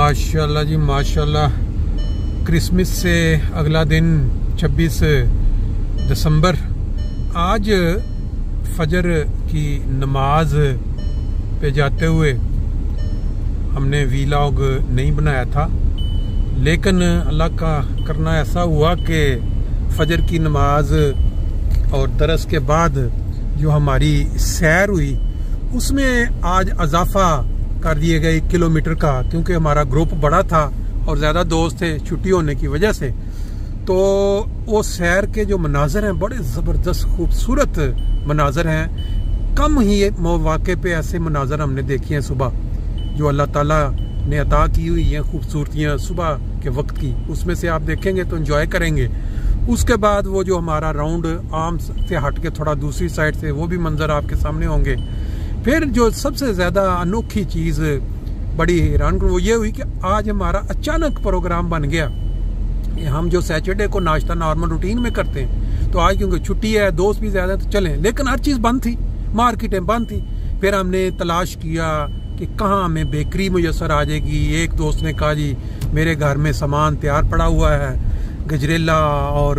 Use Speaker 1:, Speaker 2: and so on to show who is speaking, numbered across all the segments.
Speaker 1: माशाल्लाह जी माशाल्लाह। क्रिसमस से अगला दिन 26 दिसंबर। आज फजर की नमाज पे जाते हुए हमने वीलॉग नहीं बनाया था, लेकिन अल्लाह का करना ऐसा हुआ कि फजर की नमाज और दरस के बाद जो हमारी सैर हुई उसमें आज इजाफा कर दिए गए 1 किलोमीटर का, क्योंकि हमारा ग्रुप बड़ा था और ज़्यादा दोस्त थे छुट्टी होने की वजह से। तो वो सैर के जो मनाजर हैं बड़े ज़बरदस्त खूबसूरत मनाजर हैं। कम ही मौके पे ऐसे मनाजर हमने देखे हैं सुबह, जो अल्लाह ताला ने अता की हुई हैं खूबसूरतियाँ सुबह के वक्त की, उसमें से आप देखेंगे तो एंजॉय करेंगे। उसके बाद वो जो हमारा राउंड आर्म से हट के थोड़ा दूसरी साइड से वो भी मंजर आपके सामने होंगे। फिर जो सबसे ज़्यादा अनोखी चीज़ बड़ी हैरान वो ये हुई कि आज हमारा अचानक प्रोग्राम बन गया। हम जो सैटरडे को नाश्ता नॉर्मल रूटीन में करते हैं, तो आज क्योंकि छुट्टी है, दोस्त भी ज़्यादा तो चलें, लेकिन हर चीज़ बंद थी, मार्केटें बंद थी। फिर हमने तलाश किया कि कहाँ हमें बेकरी मुयसर आ जाएगी। एक दोस्त ने कहा जी मेरे घर में सामान तैयार पड़ा हुआ है, गजरेला और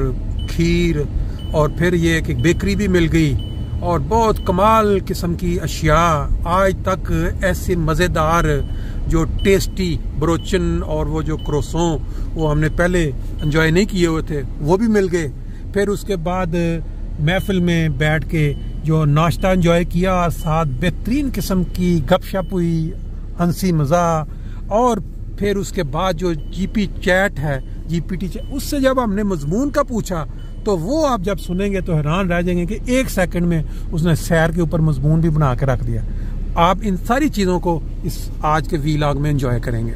Speaker 1: खीर, और फिर ये कि बेकरी भी मिल गई और बहुत कमाल किस्म की अशिया। आज तक ऐसे मज़ेदार जो टेस्टी ब्रोचन और वो जो क्रोसों वो हमने पहले एंजॉय नहीं किए हुए थे, वो भी मिल गए। फिर उसके बाद महफिल में बैठ के जो नाश्ता एंजॉय किया, साथ बेहतरीन किस्म की गपशप हुई, हंसी मज़ाक। और फिर उसके बाद जो जीपी चैट है, जीपीटी चैट, उससे जब हमने मजमून का पूछा तो वो आप जब सुनेंगे तो हैरान रह जाएंगे कि 1 सेकंड में उसने सैर के ऊपर मजमून भी बना के रख दिया। आप इन सारी चीज़ों को इस आज के वीलॉग में एंजॉय करेंगे।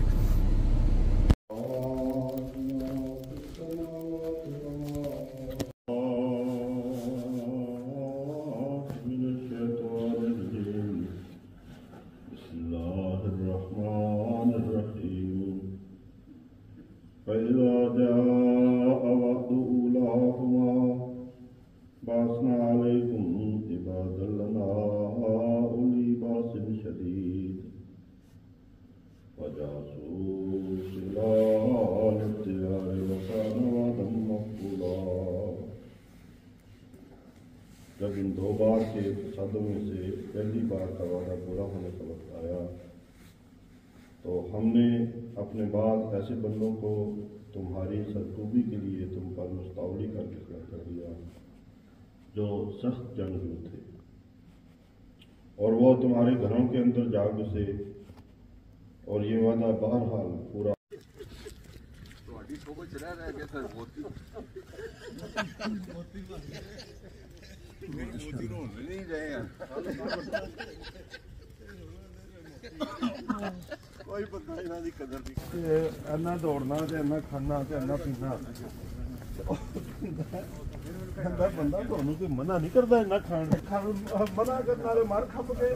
Speaker 2: जब इन 2 बार के फसादों में से पहली बार का वादा पूरा होने का वक्त आया, तो हमने अपने बाद ऐसे बंदों को तुम्हारी सरकूबी के लिए तुम पर मुस्तावली करके खड़ा कर दिया, जो सख्त जंगजू थे, और वो तुम्हारे घरों के अंदर जा घुसे, और ये वादा बहरहाल पूरा। कोई बंदा इन्हां दी कदर नहीं, इन्ना दौड़ना ते इन्ना खाना ते इन्ना पीना। कहता बंदा तुहानू कोई मना नहीं करता इन्ना खाण, मना करने वाले मार खप गए,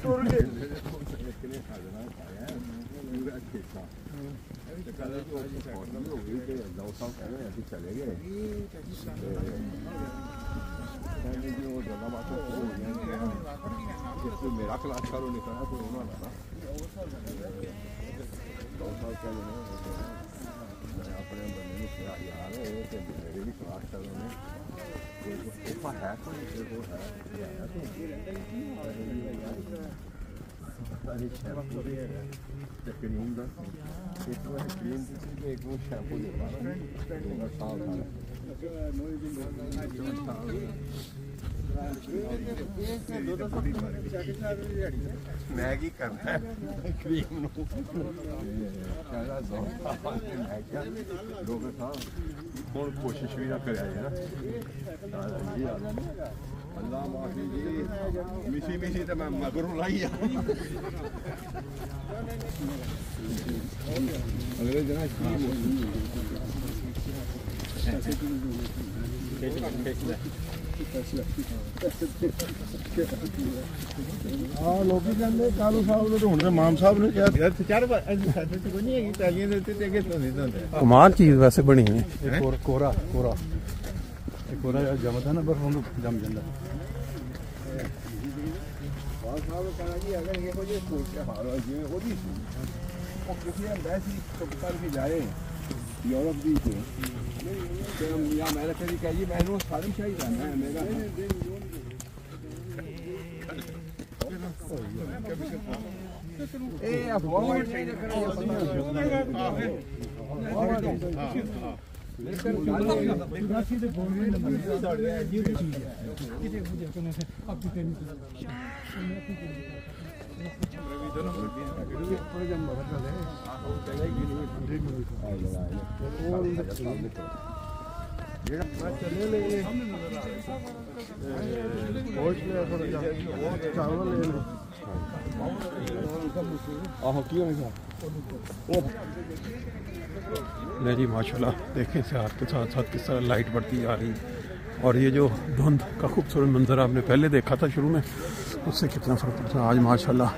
Speaker 2: टुर गए। चले गए मेरा क्लास का निकला तो उन्होंने अपने बंदे ने यार मेरे भी क्लास का है क्रीम का एक वो शैम्पू मैगी करना क्रीम हूँ कोशिश भी ना करे अल्लाह माफी जी मिसी मिसी तो मैं मगरों लाई अगले दिन लोग कहते कालू साहब ने हूं माम साहब ने कमाल चीज वैसे बनी है कोरा कोरा कोरा जमता ना बर्फ जम जाता
Speaker 3: ਸਾਹਿਬ ਕਹਿੰਦਾ ਜੀ ਅਗਰ ਇਹੋ ਜਿਹੇ ਸੋਚ ਕੇ ਹਾਲ ਹੋ ਜਿਵੇਂ ਉਹਦੀ ਸੀ ਉਹ ਕਿਸੇ ਐਮਬੈਸੀ ਚੁੱਪ ਕਰਕੇ ਜਾਏ यूरोप दी थी या अमेरिका दी कह जी मैंने सारी चाहिए है मेरा ए फॉरवर्ड चाहिए
Speaker 1: नहीं जी माशाल्लाह देखें सियार के साथ साथ किस तरह लाइट बढ़ती जा रही और ये जो धुंध का खूबसूरत मंजर आपने पहले देखा था शुरू में उससे कितना फ़र्क पड़ता है। आज माशाल्लाह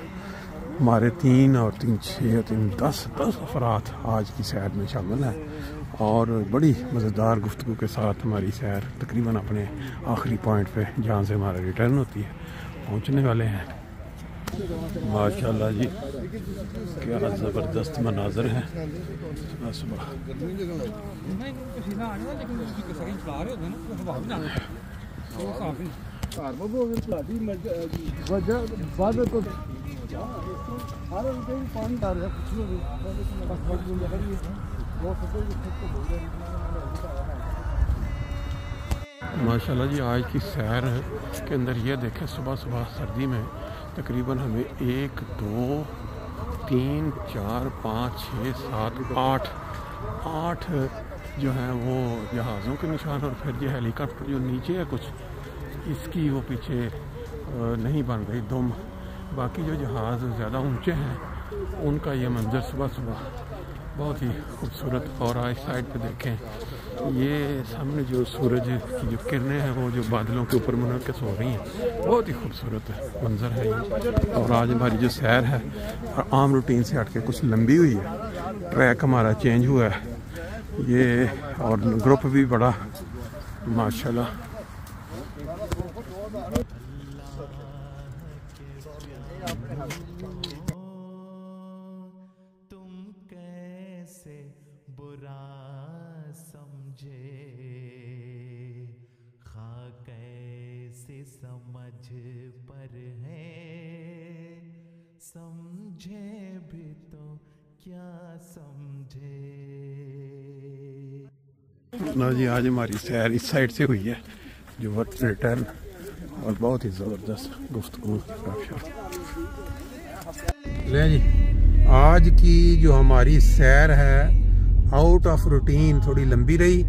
Speaker 1: हमारे 3 और 3 6 10 अफराद आज की सैर में शामिल हैं और बड़ी मज़ेदार गुफ्तगू के साथ हमारी सैर तकरीबन अपने आखिरी पॉइंट पे जहाँ से हमारा रिटर्न होती है पहुँचने वाले हैं। माशाल्लाह जी क्या ज़बरदस्त मनाज़र हैं सुबह माशाल्लाह जी आज की सैर के अंदर ये देखें सुबह सुबह सर्दी में तकरीबन हमें 1 2 3 4 5 6 7 8 जो हैं वो जहाज़ों के निशान और फिर ये हेलीकॉप्टर जो नीचे है कुछ इसकी वो पीछे नहीं बन रही दुम। बाकी जो जहाज़ ज़्यादा ऊंचे हैं उनका ये मंजर सुबह सुबह बहुत ही खूबसूरत। और आज साइड पे देखें ये सामने जो सूरज की जो किरणें हैं वो जो बादलों के ऊपर मुनक़िस हो रही हैं बहुत ही खूबसूरत मंजर है ये। और आज हमारी जो सैर है आम रूटीन से हट के कुछ लंबी हुई है, ट्रैक हमारा चेंज हुआ है ये और ग्रुप भी बड़ा माशाल्लाह।
Speaker 4: तुम कैसे बुरा समझे खा कैसे समझ पर है समझे भी तो क्या समझे।
Speaker 1: ना जी आज हमारी सैर इस साइड से हुई है जो रिटर्न और बहुत ही ज़बरदस्त गुफ्तगू। ले जी आज की जो हमारी सैर है आउट ऑफ रूटीन थोड़ी लंबी रही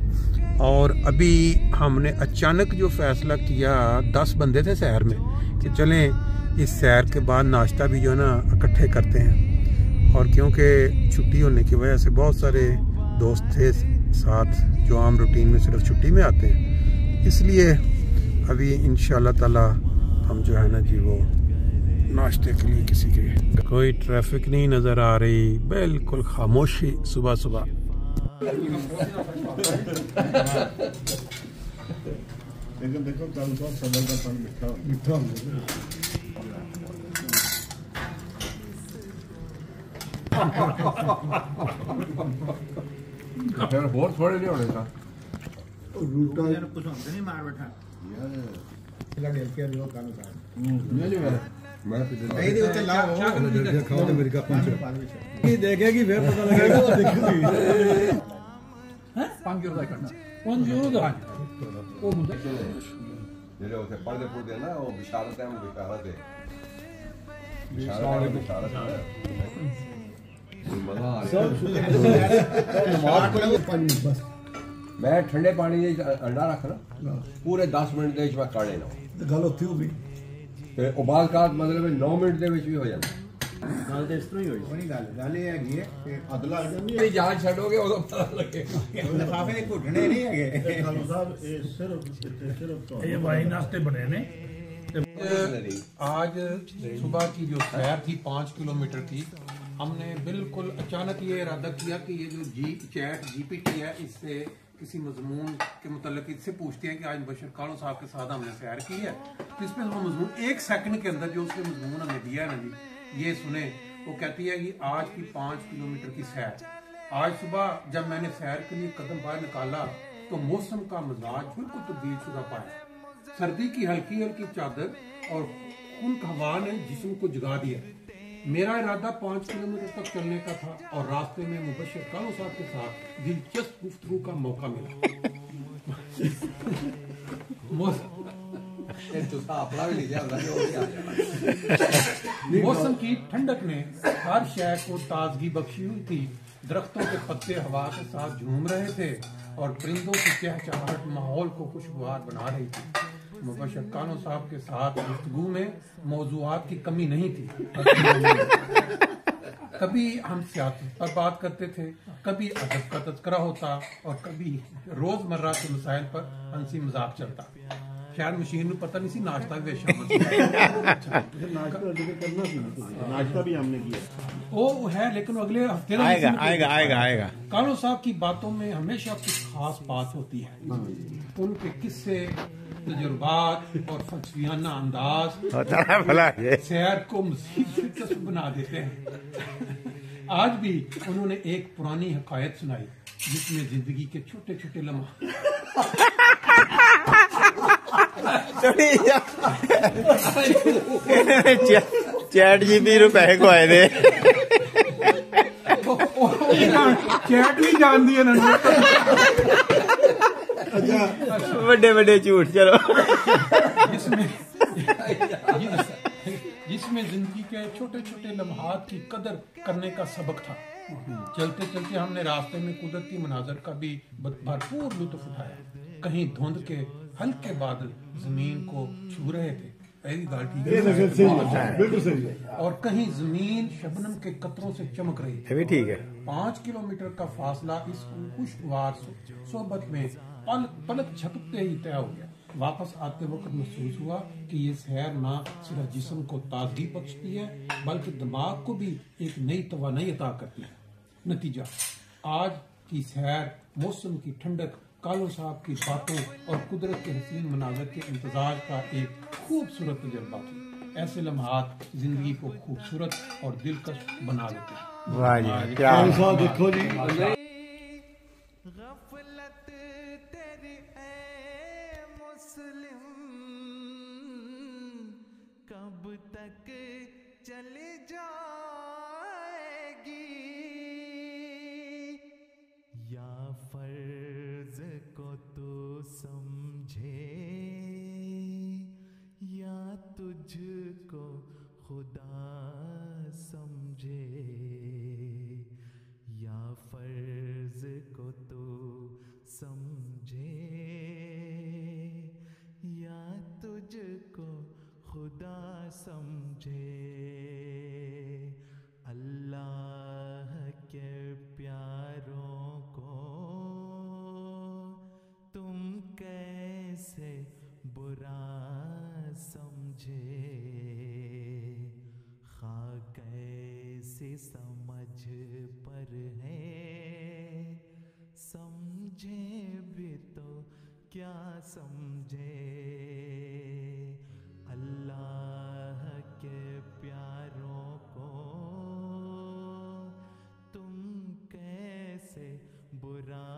Speaker 1: और अभी हमने अचानक जो फैसला किया 10 बंदे थे सैर में कि चलें इस सैर के बाद नाश्ता भी जो है ना इकट्ठे करते हैं और क्योंकि छुट्टी होने की वजह से बहुत सारे दोस्त थे साथ जो आम रूटीन में सिर्फ छुट्टी में आते हैं इसलिए अभी इंशाल्लाह ताला हम जो है ना जी वो नाश्ते के लिए किसी के कोई ट्रैफिक नहीं नज़र आ रही बिल्कुल खामोशी सुबह सुबह।
Speaker 2: देखो कल तो सदर का पानी मिठा
Speaker 3: बहुत थोड़े नहीं होने का
Speaker 2: रूटा
Speaker 3: कुछ हमसे नहीं मार बैठा
Speaker 2: मैं
Speaker 3: देखेगी फिर पता लगेगा
Speaker 5: ਜਿਹੜੇ ਉੱਥੇ ਪੜ੍ਹਦੇ ਪੁੱਛਦੇ ਨਾ ਉਹ ਬਿਸ਼ਾਰਤ ਹੈ ਬਿਸ਼ਾਰਤ ਹੈ ਮਜ਼ਾ ਆ ਰਿਹਾ ਨਮਾਜ਼ ਪੜ੍ਹੋ ਬਸ ਮੈਂ ਠੰਡੇ ਪਾਣੀ ਦੇ ਅੰਡਾ ਰੱਖਣਾ ਪੂਰੇ 10 ਮਿੰਟ ਦੇ ਵਿੱਚ ਮੈਂ ਕਾੜ ਲੈਣਾ
Speaker 2: ਗੱਲ ਉੱਥੇ ਹੋ ਗਈ
Speaker 5: ਤੇ ਉਬਾਲ ਕਾਤ ਮਤਲਬ 9 ਮਿੰਟ ਦੇ ਵਿੱਚ ਵੀ ਹੋ ਜਾਂਦਾ।
Speaker 3: ਗੱਲ ਤੇ ਇਸ ਤਰ੍ਹਾਂ ਹੀ ਹੋਈ ਕੋਈ ਗੱਲ ਇਹ ਹੈਗੀ ਹੈ ਕਿ ਅਦਲਾ ਆ ਜਾਂਦੀ
Speaker 5: ਇਹ ਜਾਂਚ ਛੱਡੋਗੇ ਉਦੋਂ ਪਤਾ ਲੱਗੇਗਾ
Speaker 3: ਲਿਫਾਫੇ ਦੇ ਘੁੱਟਣੇ ਨਹੀਂ ਹੈਗੇ
Speaker 2: ਖਾਲੂ ਸਾਹਿਬ ਇਹ ਸਿਰਫ
Speaker 6: ये वाइन नाश्ते बने ने
Speaker 1: आज सुबह की जो सैर थी 5 किलोमीटर की हमने बिल्कुल अचानक ये इरादा किया कि ये जो जीपीटी है इससे किसी मजमून के मुतल्लिक इससे पूछते हैं कि आज मुबशर कालो साहब के साथ हमने सैर की है, तो इसमें वो मजमून 1 सेकंड के अंदर जो उसने मजमून हमें दिया है ना जी, ये सुने। वो कहती है कि आज की 5 किलोमीटर की सैर। आज सुबह जब मैंने सैर के लिए कदम बाहर निकाला तो मौसम का मिजाज बिल्कुल तब्दील शुदा पाया। सर्दी की हल्की हल्की चादर और खुनक हवा ने जिस्म को जगा दिया। मेरा इरादा 5 किलोमीटर तक चलने का था और रास्ते में मुबशर कालो साहब के साथ दिलचस्प गुफ्तगू का मौका मिला। मौसम की ठंडक ने हर शय को ताजगी बख्शी हुई थी। दरख्तों के पत्ते हवा के साथ झूम रहे थे और परिंदों की चहचहाहट माहौल को खुशगवार बना रही थी। मुबशर कानो साहब के साथ गुफ्तगू में मौजूआत की कमी नहीं थी। कभी हम सियासत पर बात करते थे, कभी अदब का तज़किरा होता और कभी रोजमर्रा के मसाइल पर हंसी मजाक चलता। शायद मशीन में पता नहीं सी नाश्ता भी
Speaker 2: नाश्ता भी हमने किया
Speaker 1: वो है, लेकिन अगले हफ्ते
Speaker 7: आएगा।
Speaker 1: कानो साहब की बातों में हमेशा कुछ खास बात होती है। उनके किस्से, तजुर्बात और फलसफियाना अंदाज सैर को मज़ीद दिलचस्प बना देते हैं। आज भी उन्होंने एक पुरानी हकायत सुनाई जिसमें जिंदगी के छोटे छोटे लम्हे
Speaker 7: चैट जीपी रू पैसे खुआए दे
Speaker 1: चैट भी जान दी
Speaker 7: बड़े झूठ। चलो
Speaker 1: जिसमें जिंदगी के छोटे छोटे लम्हात की कदर करने का सबक था। चलते चलते हमने रास्ते में कुदरती मनाजर का भी भरपूर लुत्फ उठाया। कहीं धुंध के हल्के बादल जमीन को छू रहे थे,
Speaker 2: बिल्कुल सही है,
Speaker 1: और कहीं जमीन शबनम के कतरों से चमक रही थी।
Speaker 7: भी ठीक है।
Speaker 1: 5 किलोमीटर का फासला इस खुशगवार सोहबत में पलक झपकते ही तय हो गया। वापस आते वक्त महसूस हुआ कि ये सैर ना सिर्फ जिस्म को ताजगी बख्शती है बल्कि दिमाग को भी एक नई तवानाई अता करती है। नतीजा, आज की सैर मौसम की ठंडक, कालो साहब की बातों और कुदरत के हसीन मनाजर के इम्तजाज का एक खूबसूरत तजर्बा थी। ऐसे लम्हात जिंदगी को खूबसूरत और दिलकश बना देते हैं।
Speaker 7: वाह जी, क्या
Speaker 2: देखो जी।
Speaker 4: गफलत तेरी ऐ मुस्लिम कब तक चली जाएगी, या फर्ज को तू समझे या तुझको खुदा समझे, या फर्ज को तू समझे या तुझको खुदा समझे। अल्लाह के प्यारों को तुम कैसे बुरा समझे, खा कैसी समझ पर है, समझे भी तो क्या समझे। अल्लाह के प्यारों को तुम कैसे बुरा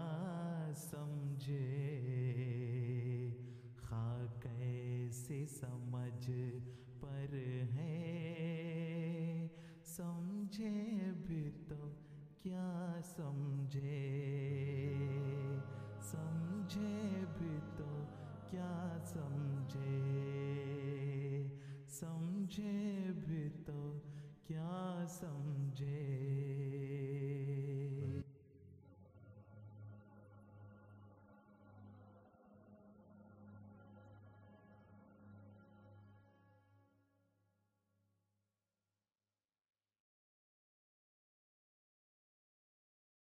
Speaker 4: समझे, खा कैसी समझ पर है, समझे भी तो क्या समझे, समझे भी तो क्या समझे, समझे भी तो क्या समझे।